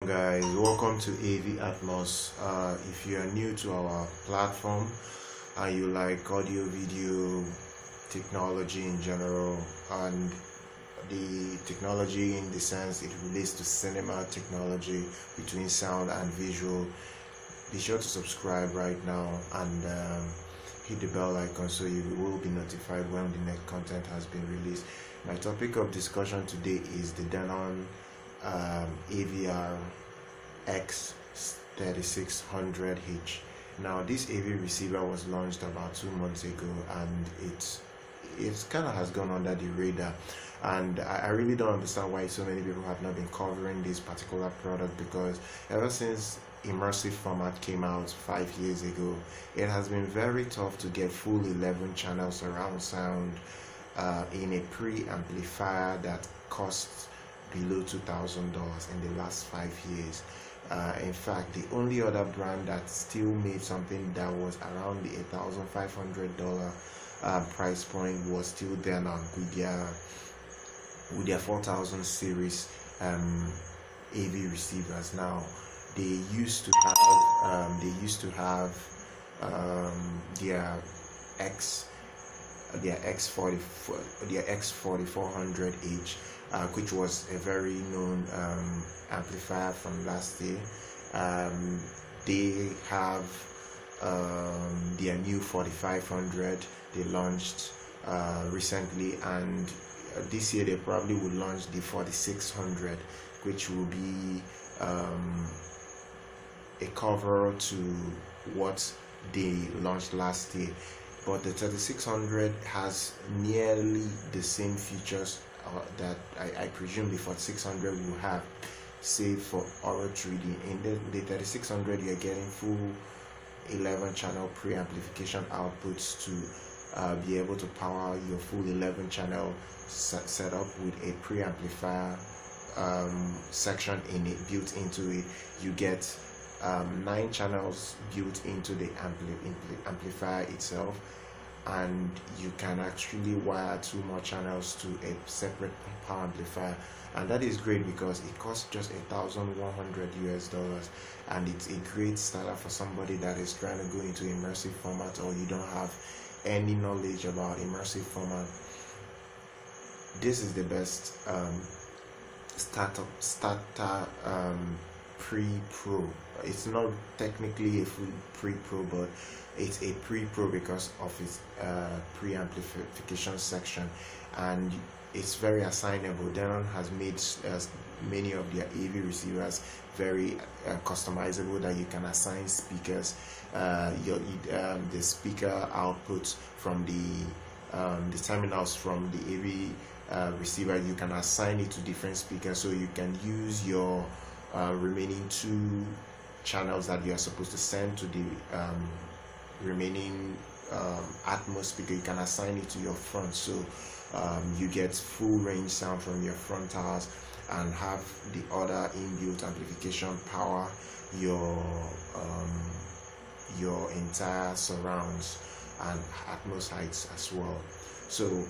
guys, welcome to AV-Atmos. If you are new to our platform and you like audio video technology in general, and the technology in the sense it relates to cinema technology between sound and visual, be sure to subscribe right now and hit the bell icon so you will be notified when the next content has been released. My topic of discussion today is the Denon AVR-X3600H. Now, this AV receiver was launched about 2 months ago, and it's kind of has gone under the radar, and I really don't understand why so many people have not been covering this particular product, because ever since immersive format came out 5 years ago, it has been very tough to get full 11 channel surround sound in a pre-amplifier that costs below $2,000 in the last 5 years. In fact, the only other brand that still made something that was around the $8,500 price point was still Denon with their 4000 series AV receivers. Now, they used to have their X3400H, which was a very known amplifier from last year. They have their new 4500 they launched recently, and this year they probably will launch the 4600, which will be a cover to what they launched last year. But the 3600 has nearly the same features that I presume the 4600 will have, save for audio 3D. In the 3600, you're getting full 11 channel pre-amplification outputs to be able to power your full 11 channel setup with a pre-amplifier section in it, built into it. You get 9 channels built into the amplifier itself, and you can actually wire 2 more channels to a separate power amplifier, and that is great because it costs just $1,100 and it's a great starter for somebody that is trying to go into immersive format, or you don't have any knowledge about immersive format. This is the best starter pre-pro. It's not technically a full pre-pro, but it's a pre-pro because of its pre-amplification section, and it's very assignable. Denon has made many of their AV receivers very customizable, that you can assign speakers, the speaker outputs from the terminals from the AV receiver. You can assign it to different speakers, so you can use your remaining 2 channels that you are supposed to send to the remaining Atmos speaker. You can assign it to your front, so you get full range sound from your front towers, and have the other inbuilt amplification power your entire surrounds and Atmos heights as well. So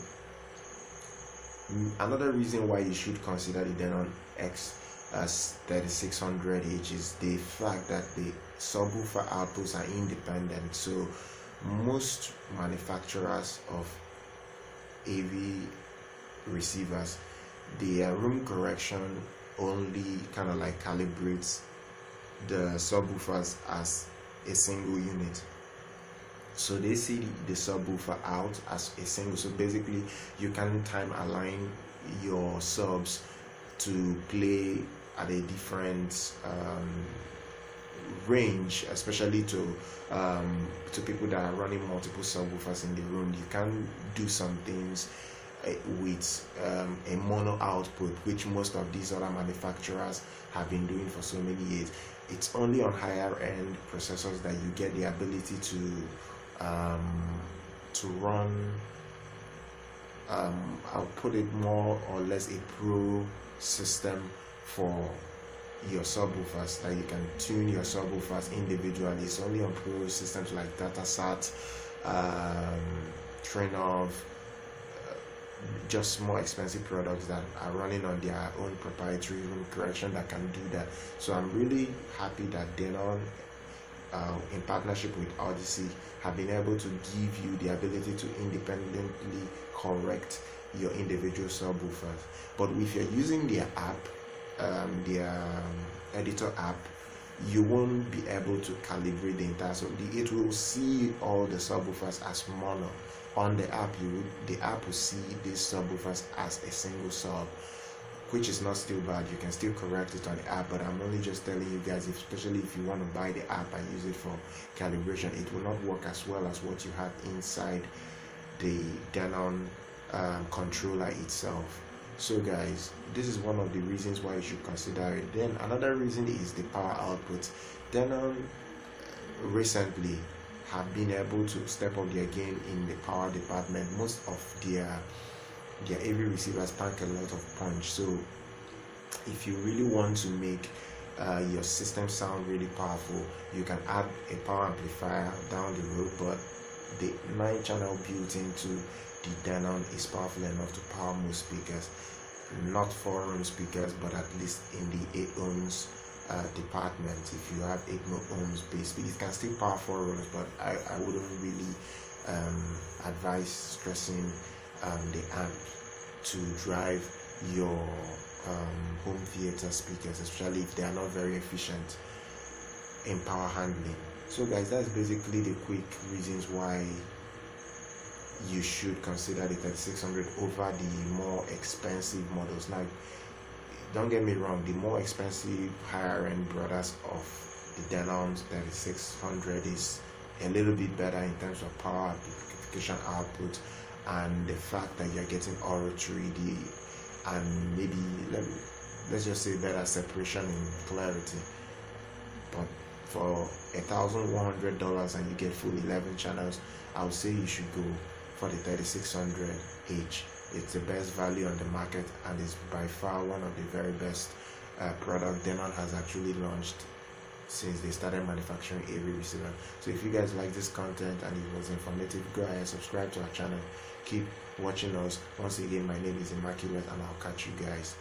another reason why you should consider the Denon X3600H is the fact that the subwoofer outputs are independent. So most manufacturers of AV receivers, their room correction only kind of like calibrates the subwoofers as a single unit. So they see the subwoofer out as a single. So basically, you can time align your subs to play at a different range, especially to people that are running multiple subwoofers in the room. You can do some things with a mono output, which most of these other manufacturers have been doing for so many years. It's only on higher end processors that you get the ability to run I'll put it more or less a pro system for your subwoofers, that you can tune your subwoofers individually. It's only on pro systems like DataSat, Trainov, just more expensive products that are running on their own proprietary room correction that can do that. So I'm really happy that Denon, in partnership with Odyssey, have been able to give you the ability to independently correct your individual subwoofers. But if you're using their app, their editor app, you won't be able to calibrate the entire sub. It will see all the subwoofers as mono. On the app, the app will see these subwoofers as a single sub, which is not still bad. You can still correct it on the app, but I'm only just telling you guys, especially if you want to buy the app and use it for calibration, it will not work as well as what you have inside the Denon controller itself. So guys, this is one of the reasons why you should consider it. Then another reason is the power output. Denon recently have been able to step up their game in the power department. Most of their AV receivers pack a lot of punch. So if you really want to make your system sound really powerful, you can add a power amplifier down the road, but the 9-channel built into the Denon is powerful enough to power most speakers. Not 4-ohm speakers, but at least in the 8 ohms department. If you have 8 ohms base speed, it can still power 4 ohms, but I wouldn't really advise stressing the amp to drive your home theater speakers, especially if they are not very efficient in power handling. So guys, that's basically the quick reasons why you should consider the 3600 over the more expensive models. Now, don't get me wrong, the more expensive higher end brothers of the Denon 3600 is a little bit better in terms of power amplification output and the fact that you're getting Auro 3D and maybe let's just say better separation in clarity. But for $1,100 and you get full 11 channels, I would say you should go for the 3600H. It's the best value on the market and is by far one of the very best product Denon has actually launched since they started manufacturing AV receiver. So if you guys like this content and it was informative, go ahead and subscribe to our channel. Keep watching us. Once again, my name is Immaculate and I'll catch you guys